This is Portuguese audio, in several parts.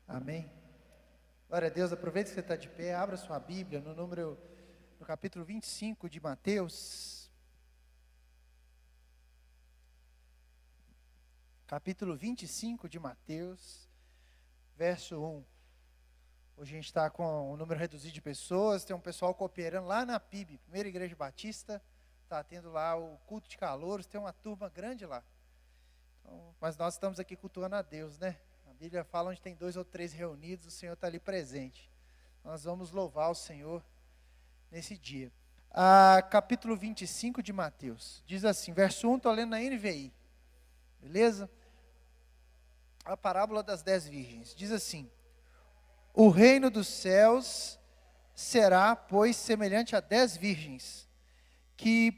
Amém. Glória a Deus, aproveita que você está de pé, abra sua Bíblia no capítulo 25 de Mateus. Capítulo 25 de Mateus, verso 1. Hoje a gente está com um número reduzido de pessoas, tem um pessoal cooperando lá na PIB, Primeira Igreja Batista, está tendo lá o culto de calouros, tem uma turma grande lá. Então, mas nós estamos aqui cultuando a Deus, né? A Bíblia fala onde tem 2 ou 3 reunidos, o Senhor está ali presente. Nós vamos louvar o Senhor nesse dia. Capítulo 25 de Mateus, diz assim, verso 1, estou lendo na NVI, beleza? A parábola das 10 virgens, diz assim: o reino dos céus será, pois, semelhante a 10 virgens, que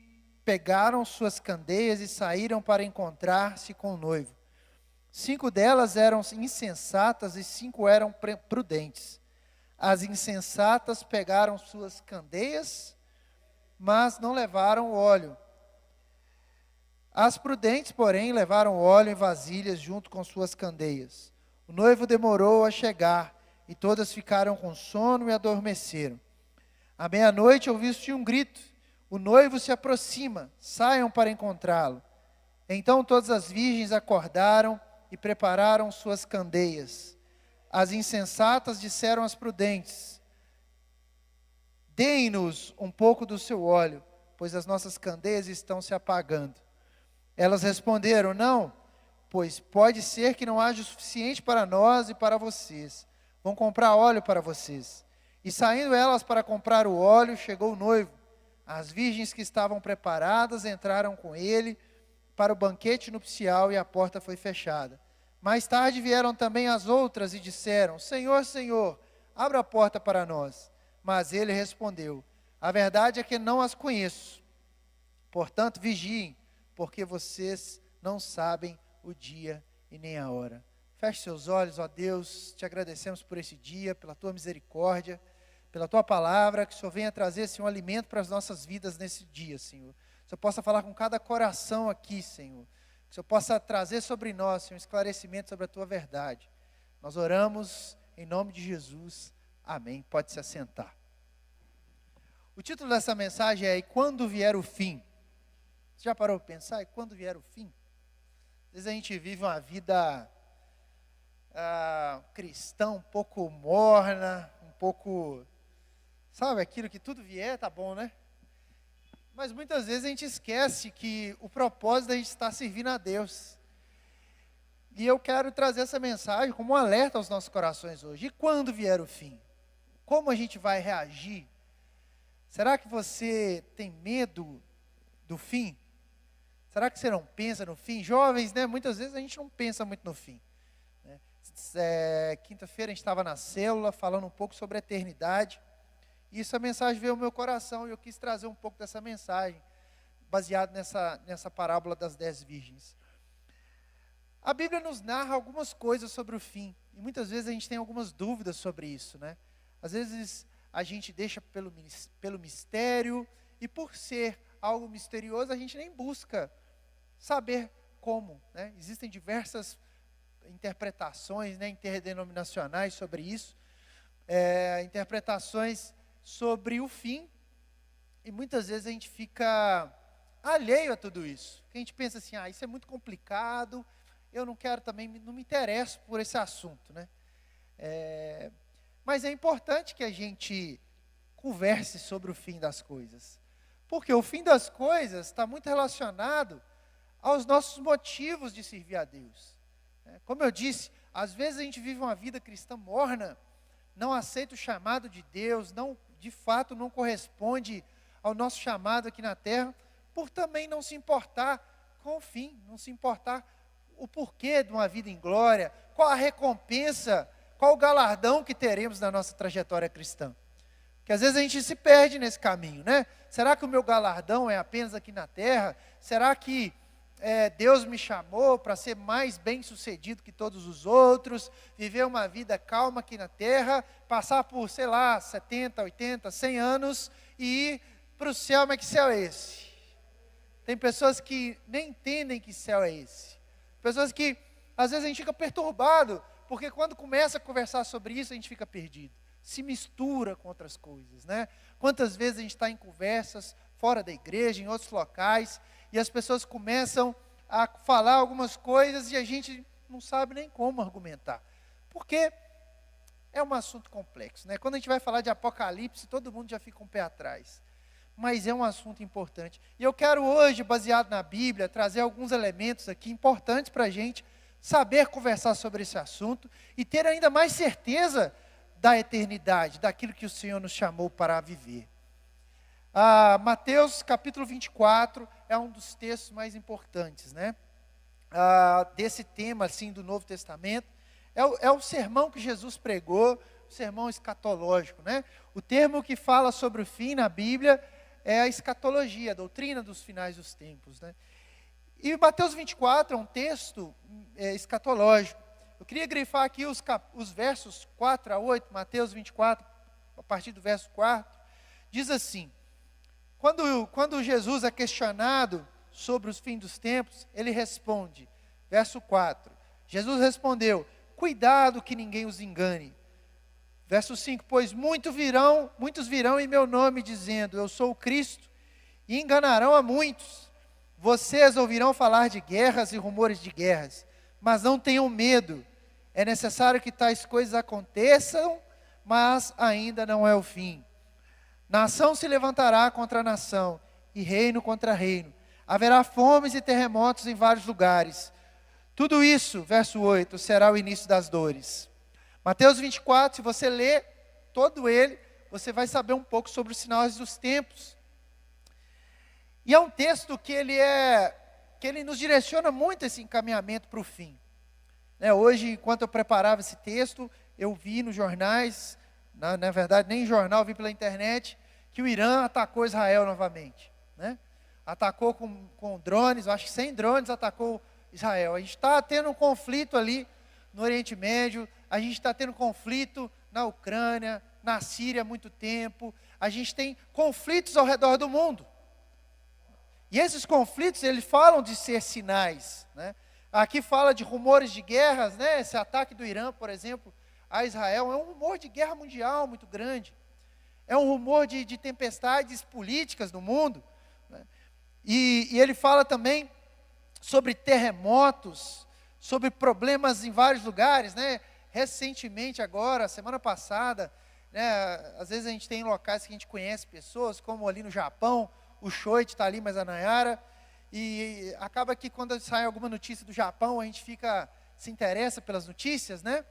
pegaram suas candeias e saíram para encontrar-se com o noivo. 5 delas eram insensatas e 5 eram prudentes. As insensatas pegaram suas candeias, mas não levaram óleo. As prudentes, porém, levaram óleo em vasilhas junto com suas candeias. O noivo demorou a chegar, e todas ficaram com sono e adormeceram. À meia-noite ouviu-se um grito: o noivo se aproxima, saiam para encontrá-lo. Então todas as virgens acordaram e prepararam suas candeias. As insensatas disseram às prudentes: deem-nos um pouco do seu óleo, pois as nossas candeias estão se apagando. Elas responderam: não, pois pode ser que não haja o suficiente para nós e para vocês. Vão comprar óleo para vocês. E saindo elas para comprar o óleo, chegou o noivo. As virgens que estavam preparadas entraram com ele para o banquete nupcial e a porta foi fechada. Mais tarde vieram também as outras e disseram: Senhor, Senhor, abra a porta para nós. Mas ele respondeu: a verdade é que não as conheço. Portanto, vigiem, porque vocês não sabem o dia e nem a hora. Feche seus olhos, ó Deus, te agradecemos por esse dia, pela tua misericórdia, pela tua palavra, que o Senhor venha trazer, Senhor, um alimento para as nossas vidas nesse dia, Senhor. Que o Senhor possa falar com cada coração aqui, Senhor. Que o Senhor possa trazer sobre nós, Senhor, um esclarecimento sobre a tua verdade. Nós oramos em nome de Jesus. Amém. Pode se assentar. O título dessa mensagem é: E quando vier o fim? Você já parou para pensar? E quando vier o fim? Às vezes a gente vive uma vida cristã um pouco morna, um pouco, sabe, aquilo que tudo vier, tá bom, né? Mas muitas vezes a gente esquece que o propósito da gente estar servindo a Deus. E eu quero trazer essa mensagem como um alerta aos nossos corações hoje. E quando vier o fim? Como a gente vai reagir? Será que você tem medo do fim? Será que você não pensa no fim? Jovens, né? Muitas vezes a gente não pensa muito no fim. Quinta-feira a gente estava na célula falando um pouco sobre a eternidade. E essa mensagem veio ao meu coração e eu quis trazer um pouco dessa mensagem, baseado nessa parábola das 10 virgens. A Bíblia nos narra algumas coisas sobre o fim. E muitas vezes a gente tem algumas dúvidas sobre isso, né? Às vezes a gente deixa pelo mistério, e por ser algo misterioso, a gente nem busca saber como, né? Existem diversas interpretações, né, interdenominacionais sobre isso, interpretações sobre o fim, e muitas vezes a gente fica alheio a tudo isso, porque a gente pensa assim: isso é muito complicado, eu não quero também, não me interesso por esse assunto, né? Mas é importante que a gente converse sobre o fim das coisas, porque o fim das coisas está muito relacionado aos nossos motivos de servir a Deus. Como eu disse, às vezes a gente vive uma vida cristã morna, não aceita o chamado de Deus, de fato não corresponde ao nosso chamado aqui na terra, por também não se importar com o fim, não se importar o porquê de uma vida em glória, qual a recompensa, qual o galardão que teremos na nossa trajetória cristã. Porque às vezes a gente se perde nesse caminho, né? Será que o meu galardão é apenas aqui na terra? Será que Deus me chamou para ser mais bem sucedido que todos os outros, viver uma vida calma aqui na terra, passar por, 70, 80, 100 anos e ir para o céu? Mas que céu é esse? Tem pessoas que nem entendem que céu é esse. Pessoas que, às vezes a gente fica perturbado, porque quando começa a conversar sobre isso, a gente fica perdido. Se mistura com outras coisas, né? Quantas vezes a gente está em conversas fora da igreja, em outros locais, e as pessoas começam a falar algumas coisas e a gente não sabe nem como argumentar. Porque é um assunto complexo, né? Quando a gente vai falar de Apocalipse, todo mundo já fica um pé atrás. Mas é um assunto importante. E eu quero hoje, baseado na Bíblia, trazer alguns elementos aqui importantes para a gente saber conversar sobre esse assunto e ter ainda mais certeza da eternidade, daquilo que o Senhor nos chamou para viver. Mateus capítulo 24 é um dos textos mais importantes, né? Desse tema assim, do Novo Testamento. É o sermão que Jesus pregou, o sermão escatológico, né? O termo que fala sobre o fim na Bíblia é a escatologia, a doutrina dos finais dos tempos, né? E Mateus 24 é um texto escatológico. Eu queria grifar aqui os versos 4 a 8, Mateus 24, a partir do verso 4, diz assim: quando Jesus é questionado sobre os fins dos tempos, ele responde, verso 4, Jesus respondeu: cuidado que ninguém os engane. Verso 5, pois muitos virão em meu nome dizendo, eu sou o Cristo, e enganarão a muitos. Vocês ouvirão falar de guerras e rumores de guerras, mas não tenham medo. É necessário que tais coisas aconteçam, mas ainda não é o fim. Nação se levantará contra nação, e reino contra reino. Haverá fomes e terremotos em vários lugares. Tudo isso, verso 8, será o início das dores. Mateus 24, se você ler todo ele, você vai saber um pouco sobre os sinais dos tempos. E é um texto que ele nos direciona muito esse encaminhamento para o fim. Hoje, enquanto eu preparava esse texto, eu vi nos jornais, na verdade nem em jornal, vi pela internet, que o Irã atacou Israel novamente, né? Atacou com drones, acho que 100 drones atacou Israel. A gente está tendo um conflito ali no Oriente Médio, a gente está tendo conflito na Ucrânia, na Síria há muito tempo, a gente tem conflitos ao redor do mundo. E esses conflitos, eles falam de ser sinais, né? Aqui fala de rumores de guerras, né? Esse ataque do Irã, por exemplo, a Israel, é um rumor de guerra mundial muito grande. É um rumor de tempestades políticas no mundo, né? E ele fala também sobre terremotos, sobre problemas em vários lugares, né? Recentemente agora, semana passada, né? Às vezes a gente tem locais que a gente conhece pessoas, como ali no Japão, o Shoichi está ali, mas a Nayara, e acaba que quando sai alguma notícia do Japão, a gente se interessa pelas notícias, né?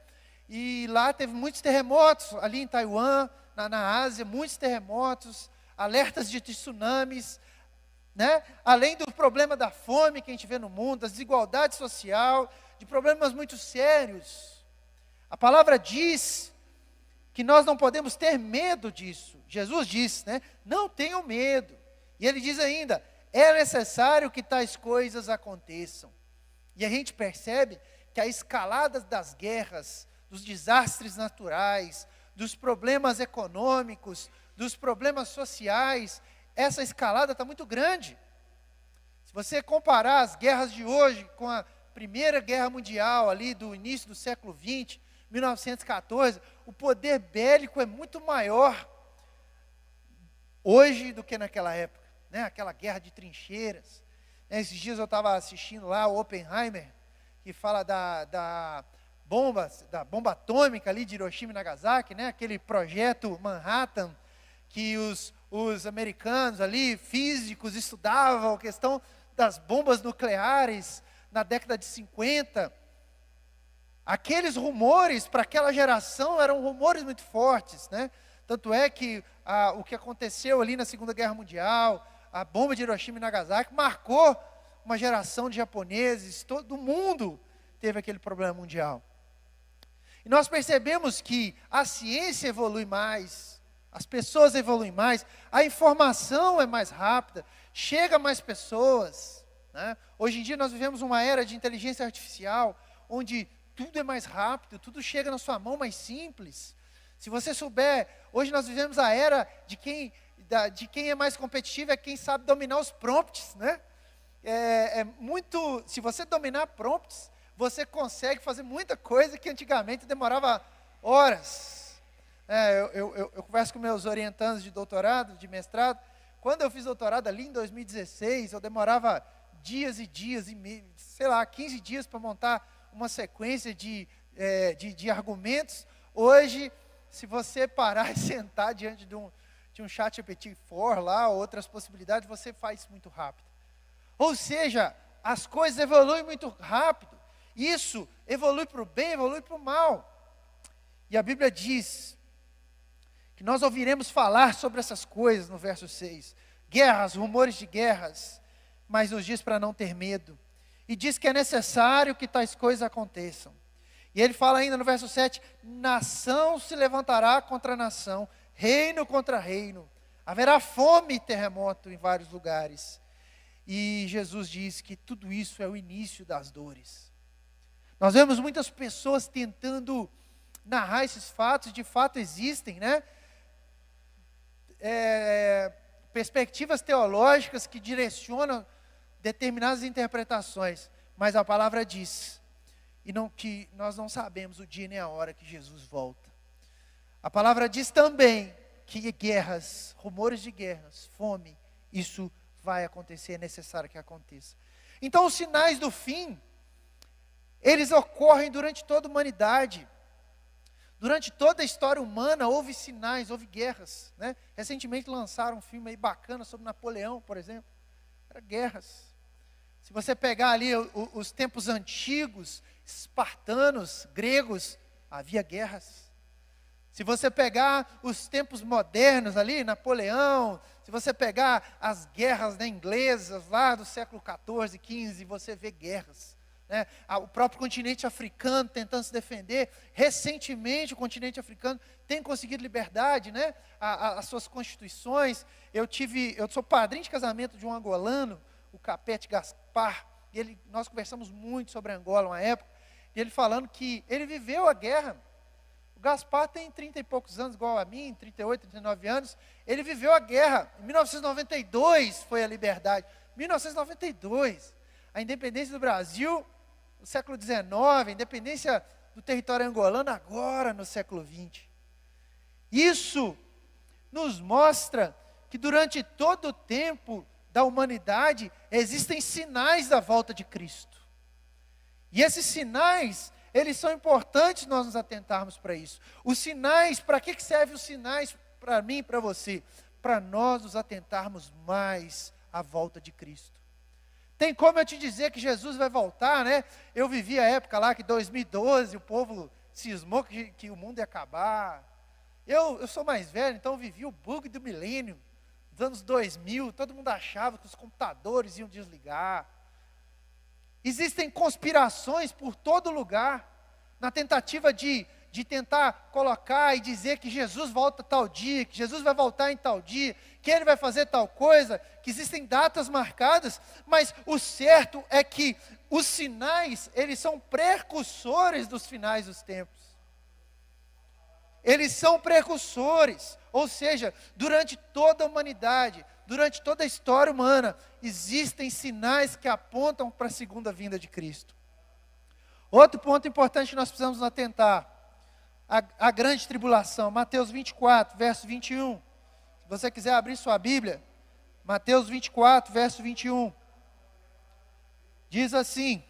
E lá teve muitos terremotos, ali em Taiwan, na Ásia, muitos terremotos, alertas de tsunamis, né? Além do problema da fome que a gente vê no mundo, da desigualdade social, de problemas muito sérios. A palavra diz que nós não podemos ter medo disso. Jesus diz, né? Não tenham medo. E ele diz ainda, é necessário que tais coisas aconteçam. E a gente percebe que a escalada das guerras, dos desastres naturais, dos problemas econômicos, dos problemas sociais, essa escalada está muito grande. Se você comparar as guerras de hoje com a Primeira Guerra Mundial, ali do início do século XX, 1914, o poder bélico é muito maior hoje do que naquela época, né? Aquela guerra de trincheiras. Esses dias eu estava assistindo lá o Oppenheimer, que fala da bomba atômica ali de Hiroshima e Nagasaki, né? Aquele projeto Manhattan, que os americanos ali, físicos, estudavam a questão das bombas nucleares na década de 50. Aqueles rumores para aquela geração eram rumores muito fortes, né? Tanto é que o que aconteceu ali na Segunda Guerra Mundial, a bomba de Hiroshima e Nagasaki, marcou uma geração de japoneses, todo mundo teve aquele problema mundial. E nós percebemos que a ciência evolui mais, as pessoas evoluem mais, a informação é mais rápida, chega a mais pessoas, né? Hoje em dia nós vivemos uma era de inteligência artificial, onde tudo é mais rápido, tudo chega na sua mão mais simples. Se você souber, hoje nós vivemos a era de quem é mais competitivo, é quem sabe dominar os prompts, né? Se você dominar prompts, você consegue fazer muita coisa que antigamente demorava horas. Eu converso com meus orientandos de doutorado, de mestrado. Quando eu fiz doutorado ali em 2016, eu demorava dias e dias, 15 dias para montar uma sequência de argumentos. Hoje, se você parar e sentar diante de um ChatGPT-4 lá, ou outras possibilidades, você faz isso muito rápido. Ou seja, as coisas evoluem muito rápido. Isso evolui para o bem, evolui para o mal. E a Bíblia diz que nós ouviremos falar sobre essas coisas no verso 6. Guerras, rumores de guerras, mas nos diz para não ter medo. E diz que é necessário que tais coisas aconteçam. E ele fala ainda no verso 7, nação se levantará contra nação, reino contra reino. Haverá fome e terremoto em vários lugares. E Jesus diz que tudo isso é o início das dores. Nós vemos muitas pessoas tentando narrar esses fatos, de fato existem, né? Perspectivas teológicas que direcionam determinadas interpretações, mas a palavra diz que nós não sabemos o dia nem a hora que Jesus volta. A palavra diz também que guerras, rumores de guerras, fome, isso vai acontecer, é necessário que aconteça. Então os sinais do fim, eles ocorrem durante toda a humanidade. Durante toda a história humana houve sinais, houve guerras, né? Recentemente lançaram um filme aí bacana sobre Napoleão, por exemplo. Era guerras. Se você pegar ali os tempos antigos, espartanos, gregos, havia guerras. Se você pegar os tempos modernos ali, Napoleão, se você pegar as guerras, né, inglesas lá do século XIV, XV, você vê guerras. Né? O próprio continente africano tentando se defender. Recentemente o continente africano tem conseguido liberdade, né? As suas constituições. Eu sou padrinho de casamento de um angolano, o Capete Gaspar, e nós conversamos muito sobre Angola uma época, e ele falando que ele viveu a guerra. O Gaspar tem 30 e poucos anos, igual a mim, 38, 39 anos, ele viveu a guerra. Em 1992 foi a liberdade, 1992, a independência do Brasil, no século XIX, a independência do território angolano agora no século XX. Isso nos mostra que durante todo o tempo da humanidade existem sinais da volta de Cristo. E esses sinais, eles são importantes nós nos atentarmos para isso. Os sinais, para que servem os sinais para mim e para você? Para nós nos atentarmos mais à volta de Cristo. Tem como eu te dizer que Jesus vai voltar, né? Eu vivi a época lá que 2012, o povo cismou que o mundo ia acabar. Eu sou mais velho, então eu vivi o bug do milênio, dos anos 2000, todo mundo achava que os computadores iam desligar. Existem conspirações por todo lugar, na tentativa de tentar colocar e dizer que Jesus volta tal dia, que Jesus vai voltar em tal dia, que Ele vai fazer tal coisa, que existem datas marcadas, mas o certo é que os sinais, eles são precursores dos finais dos tempos. Eles são precursores, ou seja, durante toda a humanidade, durante toda a história humana, existem sinais que apontam para a segunda vinda de Cristo. Outro ponto importante que nós precisamos nos atentar, a grande tribulação, Mateus 24, verso 21. Se você quiser abrir sua Bíblia, Mateus 24, verso 21. Diz assim: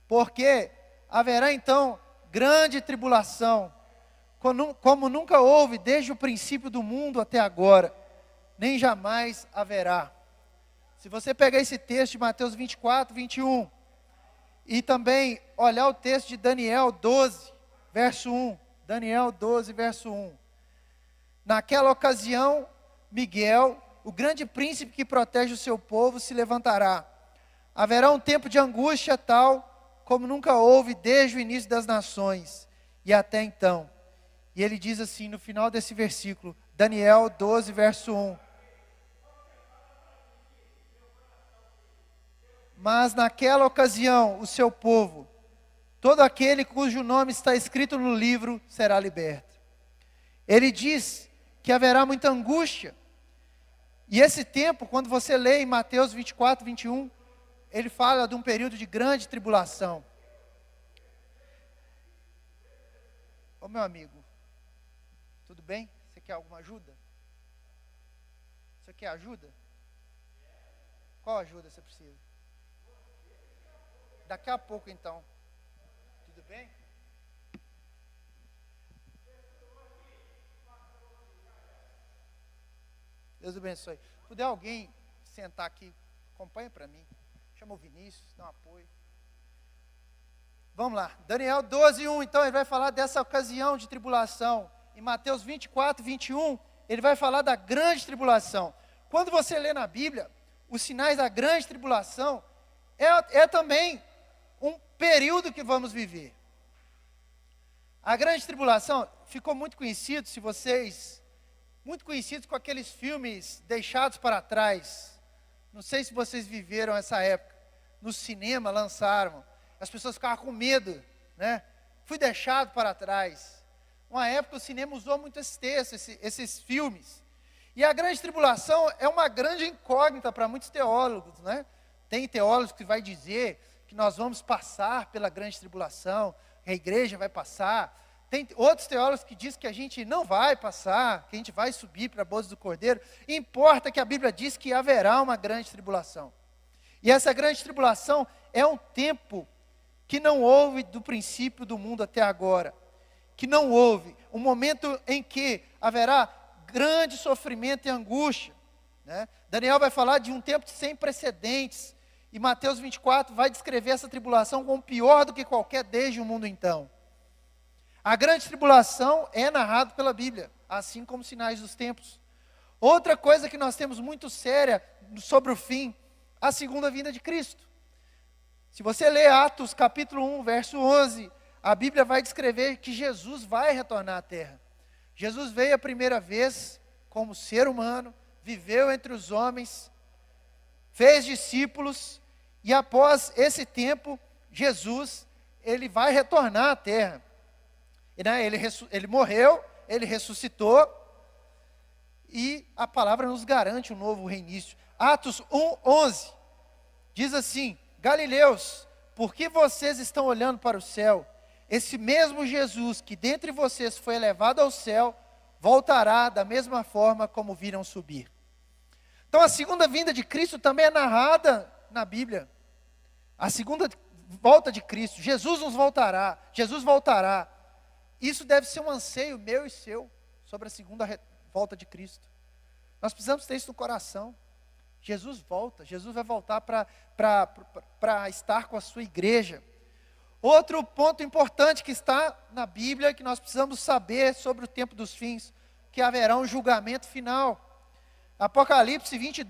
porque haverá então grande tribulação, como nunca houve desde o princípio do mundo até agora, nem jamais haverá. Se você pegar esse texto de Mateus 24, 21, e também olhar o texto de Daniel 12, verso 1, Daniel 12, verso 1. Naquela ocasião, Miguel, o grande príncipe que protege o seu povo, se levantará. Haverá um tempo de angústia tal, como nunca houve desde o início das nações, e até então. E ele diz assim, no final desse versículo, Daniel 12, verso 1. Mas naquela ocasião, o seu povo, todo aquele cujo nome está escrito no livro, será liberto. Ele diz que haverá muita angústia. E esse tempo, quando você lê em Mateus 24, 21, ele fala de um período de grande tribulação. Ô meu amigo, tudo bem? Você quer alguma ajuda? Você quer ajuda? Qual ajuda você precisa? Daqui a pouco então. Tudo bem? Deus abençoe. Puder alguém sentar aqui, acompanha para mim. Chama o Vinícius, dá um apoio. Vamos lá. Daniel 12:1, então ele vai falar dessa ocasião de tribulação. Em Mateus 24:21, ele vai falar da grande tribulação. Quando você lê na Bíblia, os sinais da grande tribulação é também um período que vamos viver. A grande tribulação ficou muito conhecido, muito conhecidos com aqueles filmes deixados para trás. Não sei se vocês viveram essa época. No cinema lançaram. As pessoas ficavam com medo, né? Fui deixado para trás. Uma época o cinema usou muito esse texto, esses filmes. E a grande tribulação é uma grande incógnita para muitos teólogos, né? Tem teólogos que vai dizer que nós vamos passar pela grande tribulação, que a igreja vai passar. Tem outros teólogos que dizem que a gente não vai passar, que a gente vai subir para a boca do Cordeiro. Importa que a Bíblia diz que haverá uma grande tribulação. E essa grande tribulação é um tempo que não houve do princípio do mundo até agora. Que não houve. Um momento em que haverá grande sofrimento e angústia, né? Daniel vai falar de um tempo sem precedentes. E Mateus 24 vai descrever essa tribulação como pior do que qualquer desde o mundo então. A grande tribulação é narrada pela Bíblia, assim como os sinais dos tempos. Outra coisa que nós temos muito séria sobre o fim, a segunda vinda de Cristo. Se você ler Atos capítulo 1, verso 11, a Bíblia vai descrever que Jesus vai retornar à terra. Jesus veio a primeira vez como ser humano, viveu entre os homens, fez discípulos, e após esse tempo, Jesus, ele vai retornar à terra. Ele morreu, ele ressuscitou, e a palavra nos garante um novo reinício. Atos 1:11, diz assim: Galileus, por que vocês estão olhando para o céu? Esse mesmo Jesus que dentre vocês foi elevado ao céu, voltará da mesma forma como viram subir. Então a segunda vinda de Cristo também é narrada na Bíblia. A segunda volta de Cristo, Jesus voltará. Isso deve ser um anseio meu e seu, sobre a segunda volta de Cristo. Nós precisamos ter isso no coração. Jesus volta, Jesus vai voltar para estar com a sua igreja. Outro ponto importante que está na Bíblia, que nós precisamos saber sobre o tempo dos fins, que haverá um julgamento final. Apocalipse 20,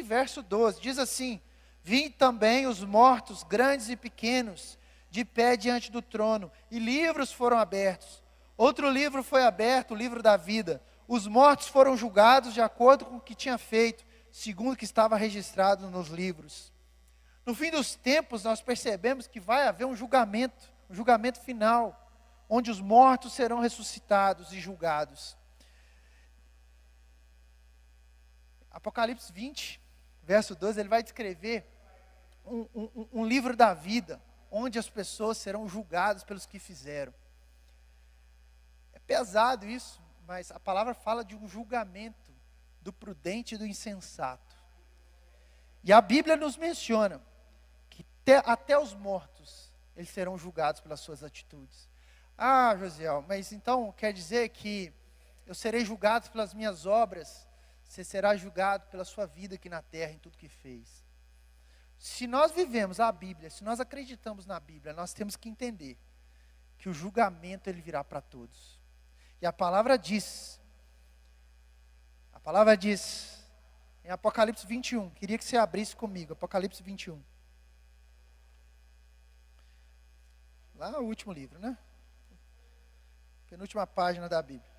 verso 12, diz assim: Vi também os mortos, grandes e pequenos, de pé diante do trono, e livros foram abertos. Outro livro foi aberto, o livro da vida. Os mortos foram julgados de acordo com o que tinha feito, segundo o que estava registrado nos livros. No fim dos tempos, nós percebemos que vai haver um julgamento final, onde os mortos serão ressuscitados e julgados. Apocalipse 20, verso 12, ele vai descrever um livro da vida, onde as pessoas serão julgadas pelos que fizeram. É pesado isso, mas a palavra fala de um julgamento do prudente e do insensato. E a Bíblia nos menciona que até os mortos, eles serão julgados pelas suas atitudes. Ah, Josiel, mas então quer dizer que eu serei julgado pelas minhas obras? Você será julgado pela sua vida aqui na terra, em tudo que fez. Se nós vivemos a Bíblia, se nós acreditamos na Bíblia, nós temos que entender que o julgamento ele virá para todos. E a palavra diz em Apocalipse 21, queria que você abrisse comigo, Apocalipse 21. Lá no último livro, né? Penúltima página da Bíblia.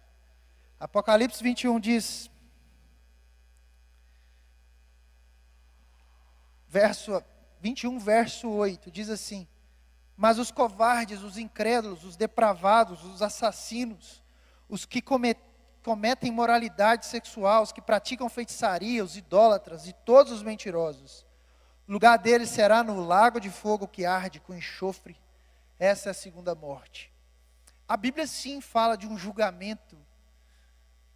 Apocalipse 21 diz, verso 21, verso 8, diz assim: Mas os covardes, os incrédulos, os depravados, os assassinos, os que cometem imoralidade sexual, os que praticam feitiçaria, os idólatras e todos os mentirosos, o lugar deles será no lago de fogo que arde com enxofre. Essa é a segunda morte. A Bíblia sim fala de um julgamento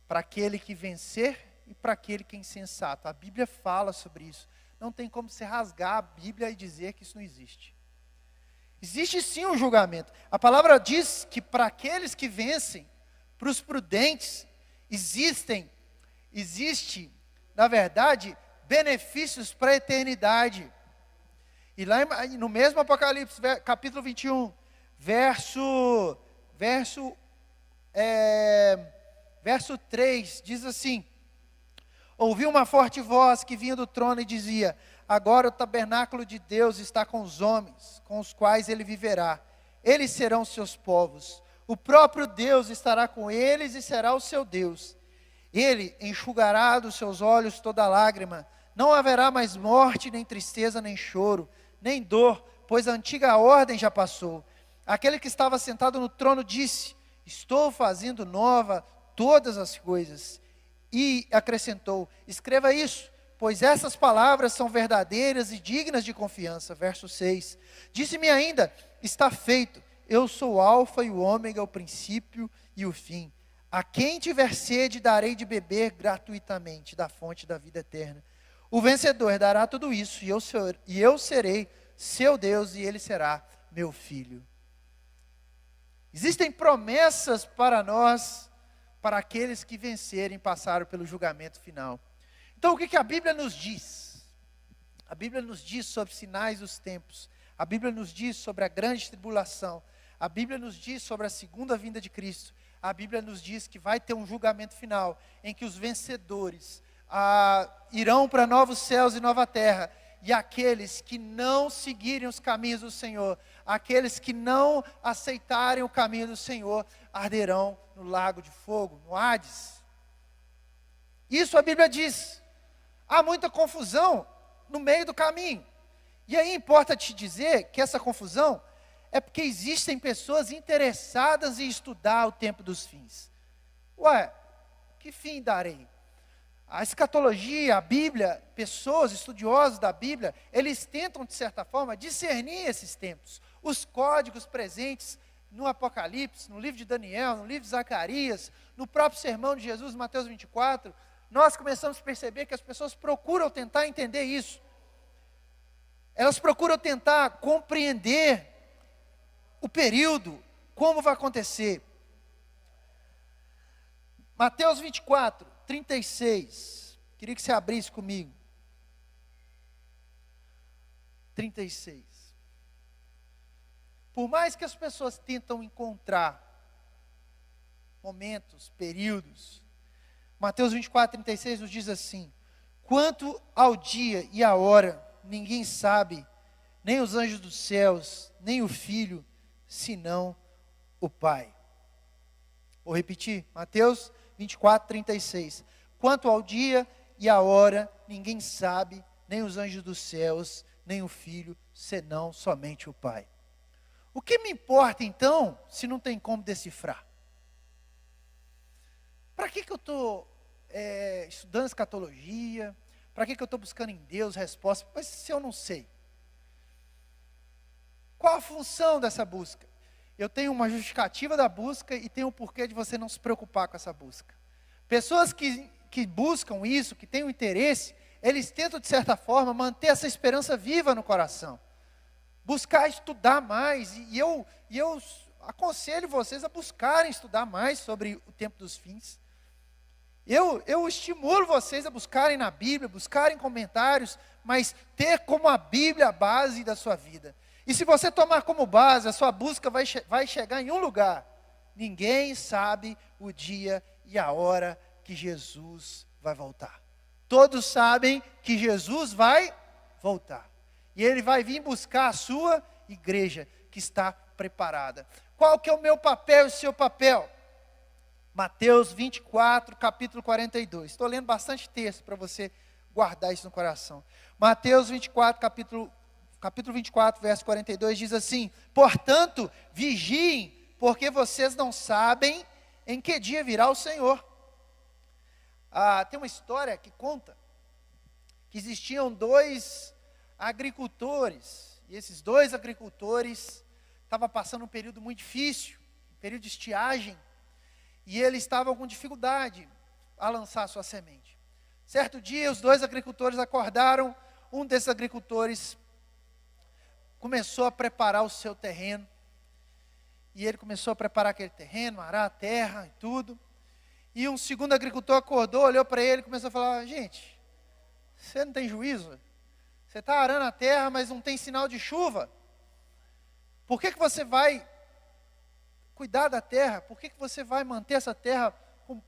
para aquele que vencer e para aquele que é insensato. A Bíblia fala sobre isso. Não tem como você rasgar a Bíblia e dizer que isso não existe. Existe sim um julgamento. A palavra diz que para aqueles que vencem, para os prudentes, existe, na verdade, benefícios para a eternidade. E lá no mesmo Apocalipse, capítulo 21, verso 3, diz assim: ouvi uma forte voz que vinha do trono e dizia: agora o tabernáculo de Deus está com os homens, com os quais ele viverá. Eles serão seus povos. O próprio Deus estará com eles e será o seu Deus. Ele enxugará dos seus olhos toda lágrima. Não haverá mais morte, nem tristeza, nem choro, nem dor, pois a antiga ordem já passou. Aquele que estava sentado no trono disse: estou fazendo nova todas as coisas. E acrescentou: escreva isso, pois essas palavras são verdadeiras e dignas de confiança. Verso 6. Disse-me ainda: está feito. Eu sou o alfa e o ômega, o princípio e o fim. A quem tiver sede darei de beber gratuitamente da fonte da vida eterna. O vencedor dará tudo isso, e eu serei seu Deus, e ele será meu filho. Existem promessas para nós, para aqueles que vencerem e passaram pelo julgamento final. Então o que a Bíblia nos diz? A Bíblia nos diz sobre sinais dos tempos. A Bíblia nos diz sobre a grande tribulação. A Bíblia nos diz sobre a segunda vinda de Cristo. A Bíblia nos diz que vai ter um julgamento final, em que os vencedores irão para novos céus e nova terra, e aqueles que não seguirem os caminhos do Senhor, aqueles que não aceitarem o caminho do Senhor, arderão no lago de fogo, no Hades. Isso a Bíblia diz. Há muita confusão no meio do caminho. E aí importa te dizer que essa confusão é porque existem pessoas interessadas em estudar o tempo dos fins. Ué, que fim darei? A escatologia, a Bíblia, pessoas, estudiosos da Bíblia, eles tentam, de certa forma, discernir esses tempos. Os códigos presentes no Apocalipse, no livro de Daniel, no livro de Zacarias, no próprio sermão de Jesus, Mateus 24, nós começamos a perceber que as pessoas procuram tentar entender isso. Elas procuram tentar compreender o período, como vai acontecer. Mateus 24, 36. Queria que você abrisse comigo. 36. Por mais que as pessoas tentam encontrar momentos, períodos, Mateus 24, 36 nos diz assim: quanto ao dia e à hora, ninguém sabe, nem os anjos dos céus, nem o Filho, senão o Pai. Vou repetir, Mateus 24, 36. Quanto ao dia e à hora, ninguém sabe, nem os anjos dos céus, nem o Filho, senão somente o Pai. O que me importa então, se não tem como decifrar? Para que eu estou estudando escatologia? Para que eu estou buscando em Deus respostas? Mas se eu não sei? Qual a função dessa busca? Eu tenho uma justificativa da busca e tenho um porquê de você não se preocupar com essa busca. Pessoas que buscam isso, que têm um interesse, eles tentam de certa forma manter essa esperança viva no coração. Buscar estudar mais, e eu aconselho vocês a buscarem estudar mais sobre o tempo dos fins. Eu estimulo vocês a buscarem na Bíblia, buscarem comentários, mas ter como a Bíblia a base da sua vida. E se você tomar como base, a sua busca vai chegar em um lugar. Ninguém sabe o dia e a hora que Jesus vai voltar. Todos sabem que Jesus vai voltar. E Ele vai vir buscar a sua igreja, que está preparada. Qual que é o meu papel e o seu papel? Mateus 24, capítulo 42. Estou lendo bastante texto para você guardar isso no coração. Mateus 24, capítulo 24, verso 42, diz assim: portanto, vigiem, porque vocês não sabem em que dia virá o Senhor. Tem uma história que conta que existiam dois agricultores, e esses dois agricultores estavam passando um período muito difícil, um período de estiagem, e ele estava com dificuldade a lançar sua semente. Certo dia, os dois agricultores acordaram, um desses agricultores começou a preparar o seu terreno, e ele começou a preparar aquele terreno, arar a terra e tudo, e um segundo agricultor acordou, olhou para ele e começou a falar: gente, você não tem juízo? Você está arando a terra, mas não tem sinal de chuva. Por que você vai cuidar da terra? Por que você vai manter essa terra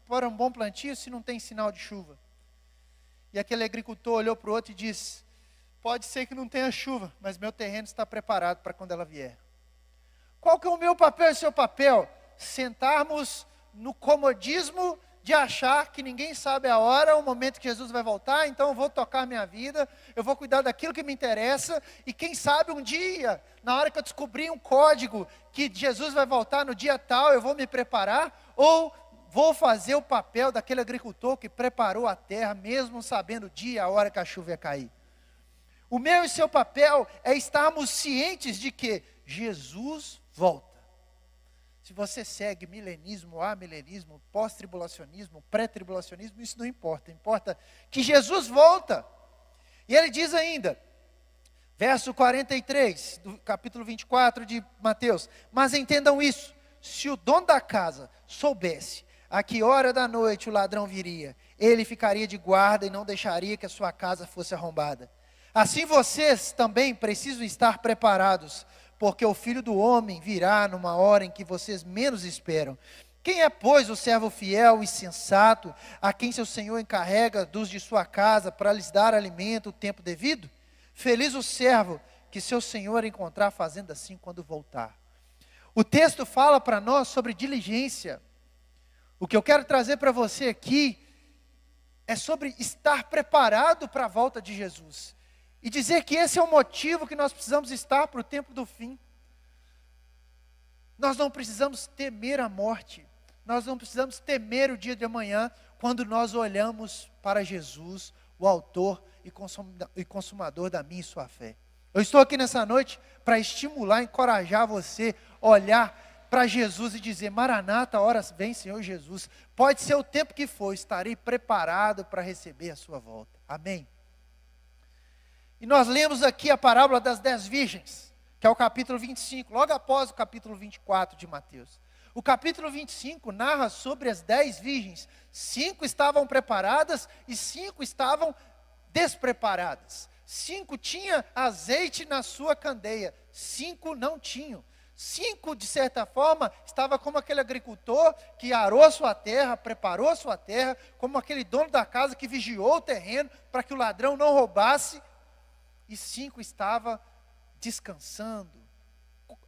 para um bom plantio se não tem sinal de chuva? E aquele agricultor olhou para o outro e disse: pode ser que não tenha chuva, mas meu terreno está preparado para quando ela vier. Qual que é o meu papel e o seu papel? Sentarmos no comodismo de achar que ninguém sabe a hora, o momento que Jesus vai voltar, então eu vou tocar minha vida, eu vou cuidar daquilo que me interessa, e quem sabe um dia, na hora que eu descobrir um código, que Jesus vai voltar no dia tal, eu vou me preparar, ou vou fazer o papel daquele agricultor que preparou a terra, mesmo sabendo o dia e a hora que a chuva ia cair. O meu e seu papel é estarmos cientes de que Jesus volta. Se você segue milenismo, amilenismo, pós-tribulacionismo, pré-tribulacionismo, isso não importa. Importa que Jesus volta. E ele diz ainda, verso 43, do capítulo 24 de Mateus: mas entendam isso, se o dono da casa soubesse a que hora da noite o ladrão viria, ele ficaria de guarda e não deixaria que a sua casa fosse arrombada. Assim vocês também precisam estar preparados, porque o Filho do Homem virá numa hora em que vocês menos esperam. Quem é, pois, o servo fiel e sensato, a quem seu Senhor encarrega dos de sua casa para lhes dar alimento o tempo devido? Feliz o servo que seu Senhor encontrar fazendo assim quando voltar. O texto fala para nós sobre diligência. O que eu quero trazer para você aqui é sobre estar preparado para a volta de Jesus. E dizer que esse é o motivo que nós precisamos estar para o tempo do fim. Nós não precisamos temer a morte. Nós não precisamos temer o dia de amanhã, quando nós olhamos para Jesus, o autor e consumador da minha e sua fé. Eu estou aqui nessa noite para estimular, encorajar você a olhar para Jesus e dizer: Maranata, a hora vem, Senhor Jesus. Pode ser o tempo que for, estarei preparado para receber a sua volta. Amém? E nós lemos aqui a parábola das 10 virgens, que é o capítulo 25, logo após o capítulo 24 de Mateus. O capítulo 25 narra sobre as 10 virgens. 5 estavam preparadas e 5 estavam despreparadas. 5 tinham azeite na sua candeia, 5 não tinham. 5, de certa forma, estava como aquele agricultor que arou a sua terra, preparou a sua terra, como aquele dono da casa que vigiou o terreno para que o ladrão não roubasse. E 5 estavam descansando,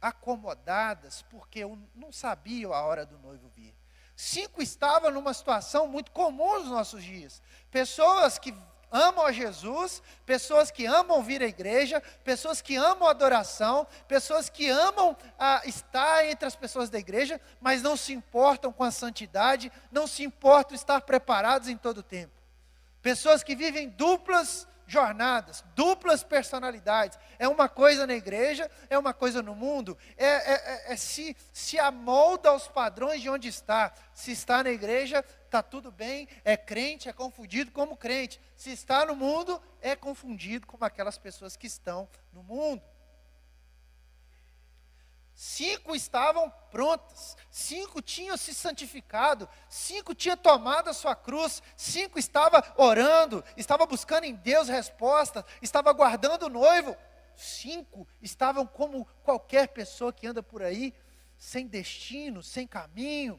acomodadas, porque não sabiam a hora do noivo vir. 5 estavam numa situação muito comum nos nossos dias. Pessoas que amam a Jesus, pessoas que amam vir à igreja, pessoas que amam a adoração, pessoas que amam estar entre as pessoas da igreja, mas não se importam com a santidade, não se importam estar preparados em todo o tempo. Pessoas que vivem duplas jornadas, duplas personalidades. É uma coisa na igreja, é uma coisa no mundo. Se amolda aos padrões de onde está. Se está na igreja, está tudo bem, é crente, é confundido como crente. Se está no mundo, é confundido como aquelas pessoas que estão no mundo. 5 estavam prontas, 5 tinham se santificado, 5 tinham tomado a sua cruz, 5 estava orando, estava buscando em Deus respostas, estava guardando o noivo. 5 estavam como qualquer pessoa que anda por aí, sem destino, sem caminho.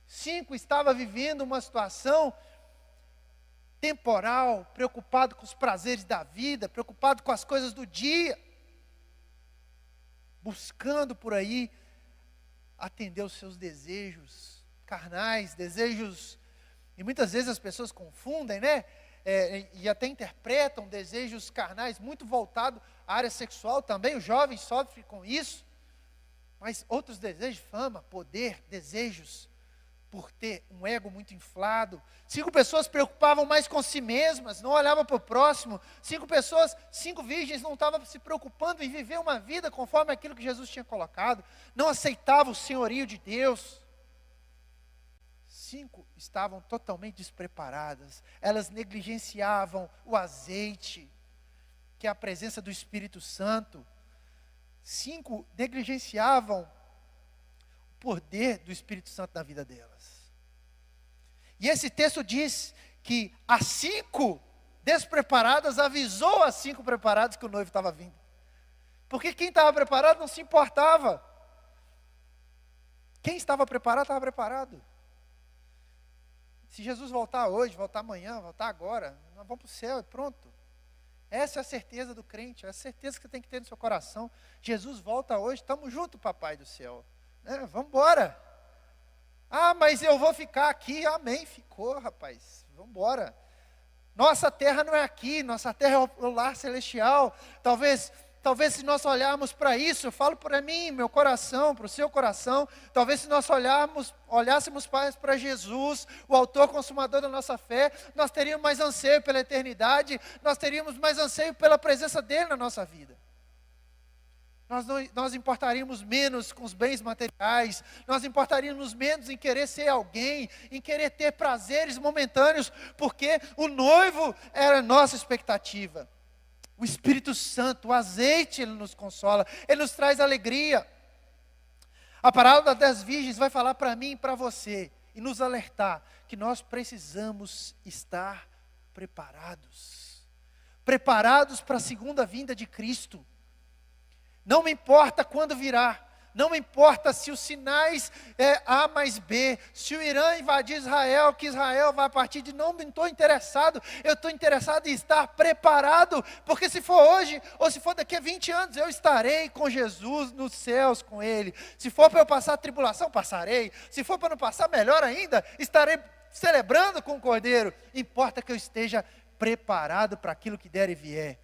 5 estava vivendo uma situação temporal, preocupado com os prazeres da vida, preocupado com as coisas do dia, buscando por aí atender os seus desejos carnais, desejos, e muitas vezes as pessoas confundem, né? E até interpretam desejos carnais muito voltados à área sexual também. Os jovens sofrem com isso, mas outros desejos, fama, poder, desejos por ter um ego muito inflado. 5 pessoas preocupavam mais com si mesmas, não olhavam para o próximo. 5 virgens não estavam se preocupando em viver uma vida conforme aquilo que Jesus tinha colocado. Não aceitavam o senhorio de Deus. 5 estavam totalmente despreparadas. Elas negligenciavam o azeite, que é a presença do Espírito Santo. 5 negligenciavam o poder do Espírito Santo na vida delas. E esse texto diz que as 5 despreparadas avisou as 5 preparadas que o noivo estava vindo. Porque quem estava preparado não se importava. Quem estava preparado, estava preparado. Se Jesus voltar hoje, voltar amanhã, voltar agora, nós vamos para o céu e pronto. Essa é a certeza do crente, é a certeza que você tem que ter no seu coração. Jesus volta hoje, estamos juntos, papai do céu. Vamos embora. Ah, mas eu vou ficar aqui. Amém, ficou, rapaz. Vamos embora. Nossa terra não é aqui, nossa terra é o lar celestial. Talvez se nós olharmos para isso, eu falo para mim, meu coração, para o seu coração, talvez se nós olhássemos para Jesus, o autor consumador da nossa fé, nós teríamos mais anseio pela eternidade, nós teríamos mais anseio pela presença dele na nossa vida. Nós importaríamos menos com os bens materiais, nós importaríamos menos em querer ser alguém, em querer ter prazeres momentâneos, porque o noivo era a nossa expectativa. O Espírito Santo, o azeite, ele nos consola, ele nos traz alegria. A parábola das 10 virgens vai falar para mim e para você, e nos alertar que nós precisamos estar preparados. Preparados para a segunda vinda de Cristo. Não me importa quando virá, não me importa se os sinais é A mais B, se o Irã invadir Israel, que Israel vai partir de não estou interessado, eu estou interessado em estar preparado, porque se for hoje, ou se for daqui a 20 anos, eu estarei com Jesus nos céus com Ele. Se for para eu passar a tribulação, passarei. Se for para não passar, melhor ainda, estarei celebrando com o Cordeiro. Importa que eu esteja preparado para aquilo que der e vier.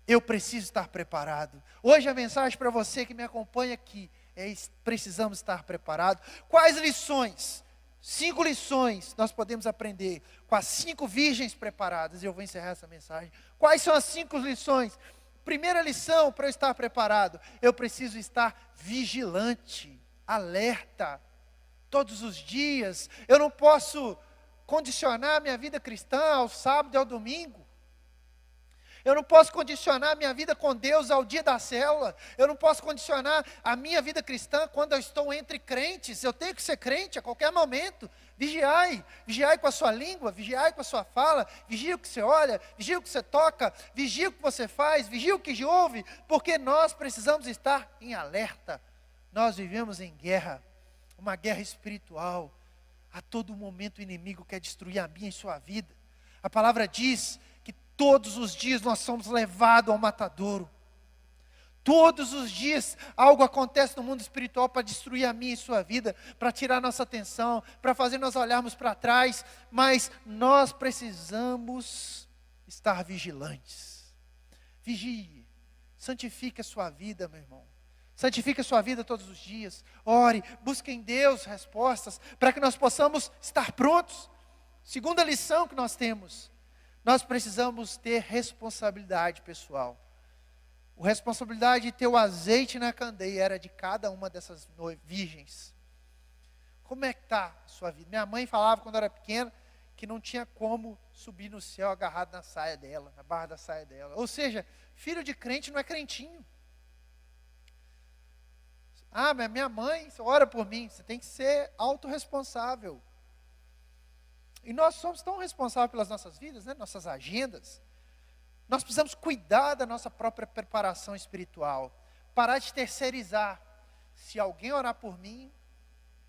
Eu preciso estar preparado. Hoje a mensagem para você que me acompanha aqui é: precisamos estar preparados. Quais lições? 5 lições nós podemos aprender com as 5 virgens preparadas. E eu vou encerrar essa mensagem. Quais são as 5 lições? Primeira lição para eu estar preparado: eu preciso estar vigilante, alerta, todos os dias. Eu não posso condicionar minha vida cristã ao sábado e ao domingo. Eu não posso condicionar a minha vida com Deus ao dia da célula. Eu não posso condicionar a minha vida cristã quando eu estou entre crentes. Eu tenho que ser crente a qualquer momento. Vigiai com a sua língua, vigiai com a sua fala, vigia o que você olha, vigia o que você toca, vigia o que você faz, vigia o que ouve, porque nós precisamos estar em alerta. Nós vivemos em guerra, uma guerra espiritual. A todo momento o inimigo quer destruir a minha e sua vida. A palavra diz que todos os dias nós somos levados ao matadouro. Todos os dias algo acontece no mundo espiritual para destruir a minha e sua vida, para tirar nossa atenção, para fazer nós olharmos para trás, mas nós precisamos estar vigilantes. Vigie, santifique a sua vida, meu irmão. Santifique a sua vida todos os dias. Ore, busque em Deus respostas, para que nós possamos estar prontos. Segunda lição que nós temos: nós precisamos ter responsabilidade pessoal. A responsabilidade de ter o azeite na candeia era de cada uma dessas virgens. Como é que está a sua vida? Minha mãe falava quando eu era pequena que não tinha como subir no céu agarrado na saia dela, na barra da saia dela. Ou seja, filho de crente não é crentinho. Ah, mas minha mãe ora por mim. Você tem que ser autorresponsável. E nós somos tão responsáveis pelas nossas vidas, né? Nossas agendas. Nós precisamos cuidar da nossa própria preparação espiritual. Parar de terceirizar. Se alguém orar por mim,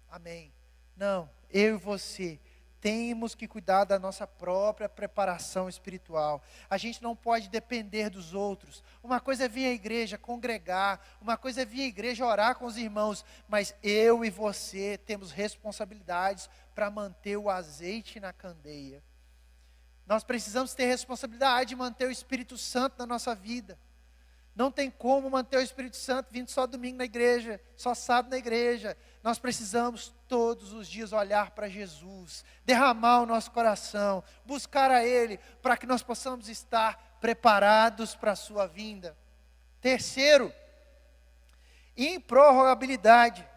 amém. Não, eu e você temos que cuidar da nossa própria preparação espiritual. A gente não pode depender dos outros. Uma coisa é vir à igreja, congregar. Uma coisa é vir à igreja, orar com os irmãos. Mas eu e você temos responsabilidades para manter o azeite na candeia. Nós precisamos ter responsabilidade de manter o Espírito Santo na nossa vida. Não tem como manter o Espírito Santo vindo só domingo na igreja, só sábado na igreja, nós precisamos todos os dias olhar para Jesus, derramar o nosso coração, buscar a Ele, para que nós possamos estar preparados para a sua vinda. Terceiro, improrrogabilidade.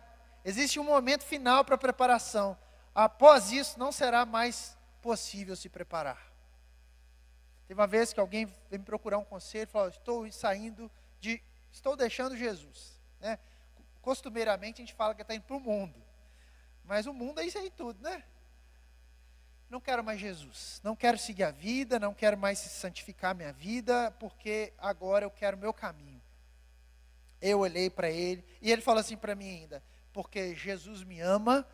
Existe um momento final para a preparação. Após isso, não será mais possível se preparar. Teve uma vez que alguém veio me procurar um conselho e falou: estou deixando Jesus. Né? Costumeiramente a gente fala que está indo para o mundo. Mas o mundo é isso aí tudo, né? Não quero mais Jesus. Não quero seguir a vida, não quero mais santificar minha vida, porque agora eu quero o meu caminho. Eu olhei para ele, e ele falou assim para mim ainda: porque Jesus me ama,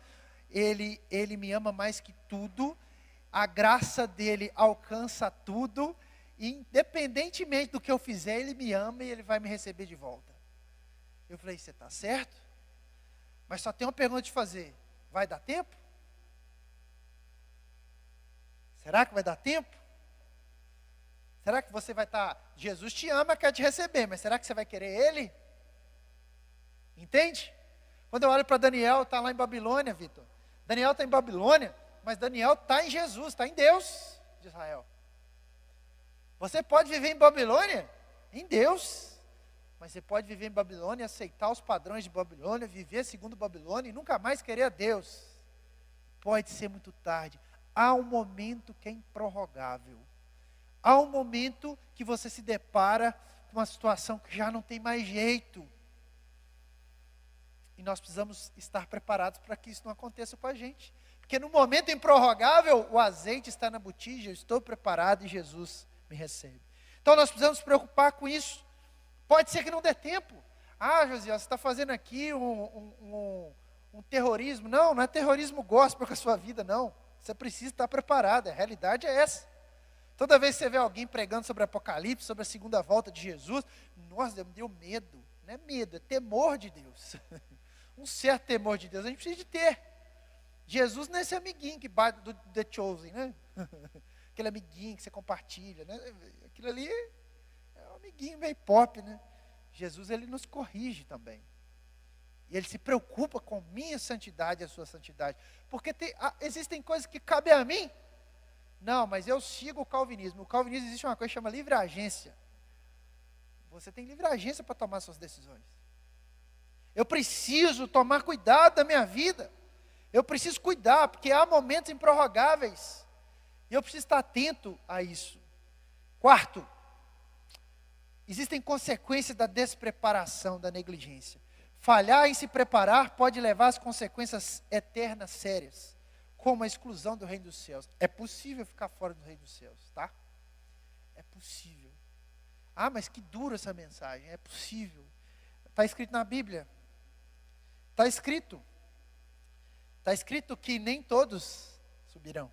ele me ama mais que tudo, a graça dele alcança tudo, e independentemente do que eu fizer, ele me ama e ele vai me receber de volta. Eu falei: você está certo? Mas só tem uma pergunta de fazer: vai dar tempo? Será que vai dar tempo? Será que você vai estar... Jesus te ama, quer te receber, mas será que você vai querer Ele? Entende? Quando eu olho para Daniel, está lá em Babilônia, Vitor. Daniel está em Babilônia, mas Daniel está em Jesus, está em Deus de Israel. Você pode viver em Babilônia? Em Deus. Mas você pode viver em Babilônia, aceitar os padrões de Babilônia, viver segundo Babilônia e nunca mais querer a Deus. Pode ser muito tarde. Há um momento que é improrrogável. Há um momento que você se depara com uma situação que já não tem mais jeito. E nós precisamos estar preparados para que isso não aconteça com a gente. Porque no momento improrrogável, o azeite está na botija, eu estou preparado e Jesus me recebe. Então nós precisamos nos preocupar com isso. Pode ser que não dê tempo. Josias, você está fazendo aqui um terrorismo. Não é terrorismo gospel com a sua vida, não. Você precisa estar preparado, a realidade é essa. Toda vez que você vê alguém pregando sobre Apocalipse, sobre a segunda volta de Jesus, nossa, me deu medo. Não é medo, é temor de Deus. Um certo temor de Deus a gente precisa de ter. Jesus não é esse amiguinho que bate do The Chosen, né? Aquele amiguinho que você compartilha, né? Aquilo ali é um amiguinho meio pop, né? Jesus, ele nos corrige também. E ele se preocupa com minha santidade e a sua santidade. Porque existem coisas que cabem a mim. Não, mas eu sigo o calvinismo. No calvinismo existe uma coisa que chama livre agência. Você tem livre agência para tomar suas decisões. Eu preciso tomar cuidado da minha vida. Eu preciso cuidar, porque há momentos improrrogáveis. E eu preciso estar atento a isso. Quarto, existem consequências da despreparação, da negligência. Falhar em se preparar pode levar às consequências eternas sérias, como a exclusão do reino dos céus. É possível ficar fora do reino dos céus, tá? É possível. Mas que dura essa mensagem. É possível. Está escrito na Bíblia. Está escrito que nem todos subirão.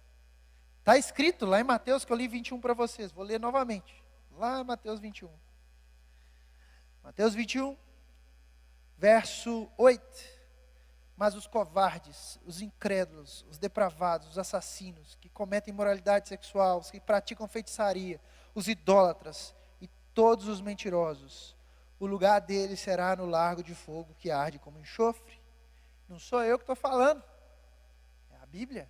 Está escrito lá em Mateus, que eu li 21 para vocês. Vou ler novamente. Lá em Mateus 21. Mateus 21. Verso 8, mas os covardes, os incrédulos, os depravados, os assassinos, que cometem imoralidade sexual, os que praticam feitiçaria, os idólatras e todos os mentirosos, o lugar deles será no lago de fogo que arde como enxofre. Não sou eu que estou falando, é a Bíblia.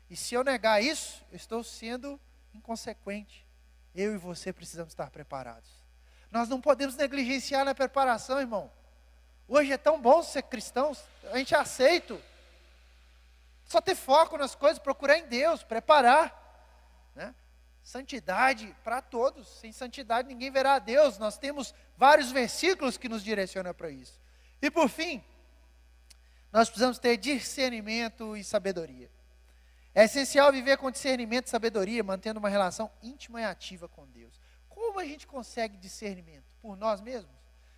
E se eu negar isso, eu estou sendo inconsequente. Eu e você precisamos estar preparados. Nós não podemos negligenciar na preparação, irmão. Hoje é tão bom ser cristão, a gente aceita. Só ter foco nas coisas, procurar em Deus, preparar. Né? Santidade para todos. Sem santidade ninguém verá a Deus. Nós temos vários versículos que nos direcionam para isso. E por fim, nós precisamos ter discernimento e sabedoria. É essencial viver com discernimento e sabedoria, mantendo uma relação íntima e ativa com Deus. Como a gente consegue discernimento? Por nós mesmos?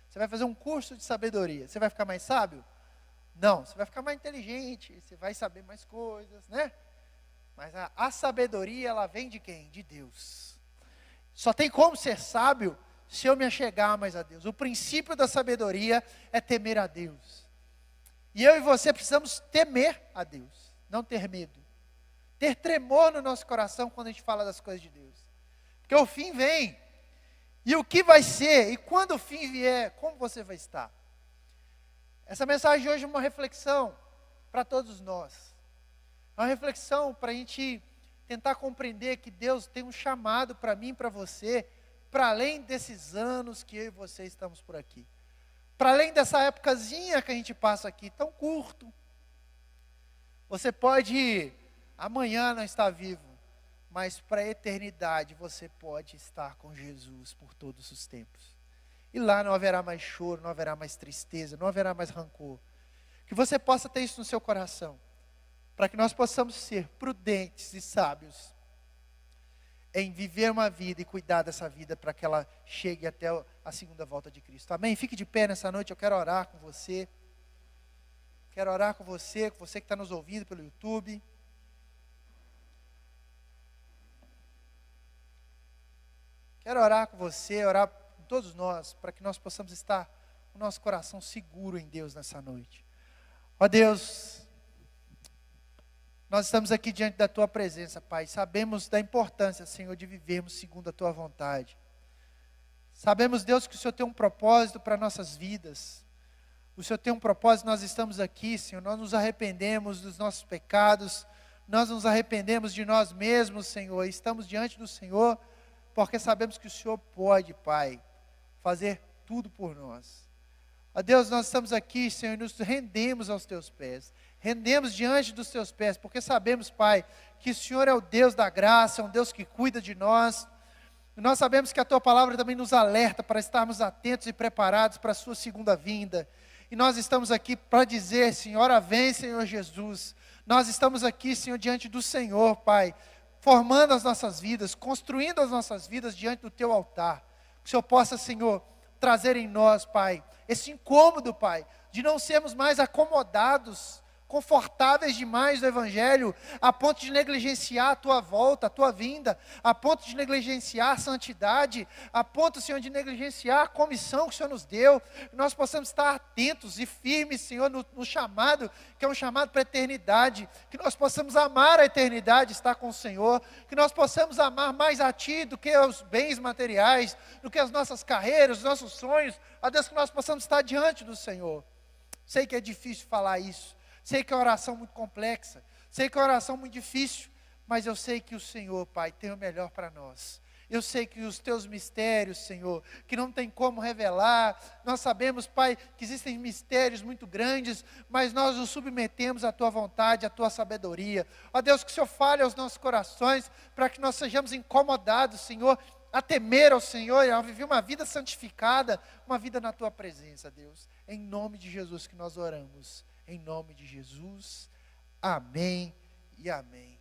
Você vai fazer um curso de sabedoria, você vai ficar mais sábio? Não, você vai ficar mais inteligente, você vai saber mais coisas, né? Mas a sabedoria, ela vem de quem? De Deus. Só tem como ser sábio se eu me achegar mais a Deus. O princípio da sabedoria é temer a Deus. E eu e você precisamos temer a Deus, não ter medo. Ter tremor no nosso coração quando a gente fala das coisas de Deus. Porque o fim vem. E o que vai ser? E quando o fim vier, como você vai estar? Essa mensagem de hoje é uma reflexão. para todos nós. É uma reflexão para a gente tentar compreender que Deus tem um chamado para mim e para você, para além desses anos que eu e você estamos por aqui. Para além dessa épocazinha que a gente passa aqui, tão curto. Você pode amanhã não estar vivo, mas para a eternidade você pode estar com Jesus por todos os tempos. E lá não haverá mais choro, não haverá mais tristeza, não haverá mais rancor. Que você possa ter isso no seu coração, para que nós possamos ser prudentes e sábios em viver uma vida e cuidar dessa vida para que ela chegue até a segunda volta de Cristo. Amém? Fique de pé nessa noite, eu quero orar com você. Quero orar com você que está nos ouvindo pelo YouTube. Quero orar com você, orar com todos nós, para que nós possamos estar com o nosso coração seguro em Deus nessa noite. Ó Deus, nós estamos aqui diante da Tua presença, Pai. Sabemos da importância, Senhor, de vivermos segundo a Tua vontade. Sabemos, Deus, que o Senhor tem um propósito para nossas vidas. O Senhor tem um propósito, nós estamos aqui, Senhor. Nós nos arrependemos dos nossos pecados. Nós nos arrependemos de nós mesmos, Senhor. E estamos diante do Senhor, porque sabemos que o Senhor pode, Pai, fazer tudo por nós. Ó Deus, nós estamos aqui, Senhor, e nos rendemos aos Teus pés. Rendemos diante dos Teus pés, porque sabemos, Pai, que o Senhor é o Deus da graça, é um Deus que cuida de nós. E nós sabemos que a Tua palavra também nos alerta para estarmos atentos e preparados para a Sua segunda vinda. E nós estamos aqui para dizer, Senhor, ora vem, Senhor Jesus. Nós estamos aqui, Senhor, diante do Senhor, Pai, formando as nossas vidas, construindo as nossas vidas diante do Teu altar. Que o Senhor possa, Senhor, trazer em nós, Pai, esse incômodo, Pai, de não sermos mais acomodados, confortáveis demais do Evangelho, a ponto de negligenciar a Tua volta, a Tua vinda, a ponto de negligenciar a santidade, a ponto, Senhor, de negligenciar a comissão que o Senhor nos deu, que nós possamos estar atentos e firmes, Senhor, no chamado, que é um chamado para a eternidade, que nós possamos amar a eternidade, estar com o Senhor, que nós possamos amar mais a Ti do que os bens materiais, do que as nossas carreiras, os nossos sonhos, a Deus, que nós possamos estar diante do Senhor. Sei que é difícil falar isso, sei que é uma oração muito complexa, sei que é uma oração muito difícil, mas eu sei que o Senhor, Pai, tem o melhor para nós. Eu sei que os Teus mistérios, Senhor, que não tem como revelar, nós sabemos, Pai, que existem mistérios muito grandes, mas nós nos submetemos à Tua vontade, à Tua sabedoria. Ó Deus, que o Senhor fale aos nossos corações, para que nós sejamos incomodados, Senhor, a temer ao Senhor e a viver uma vida santificada, uma vida na Tua presença, Deus. Em nome de Jesus que nós oramos. Em nome de Jesus, amém e amém.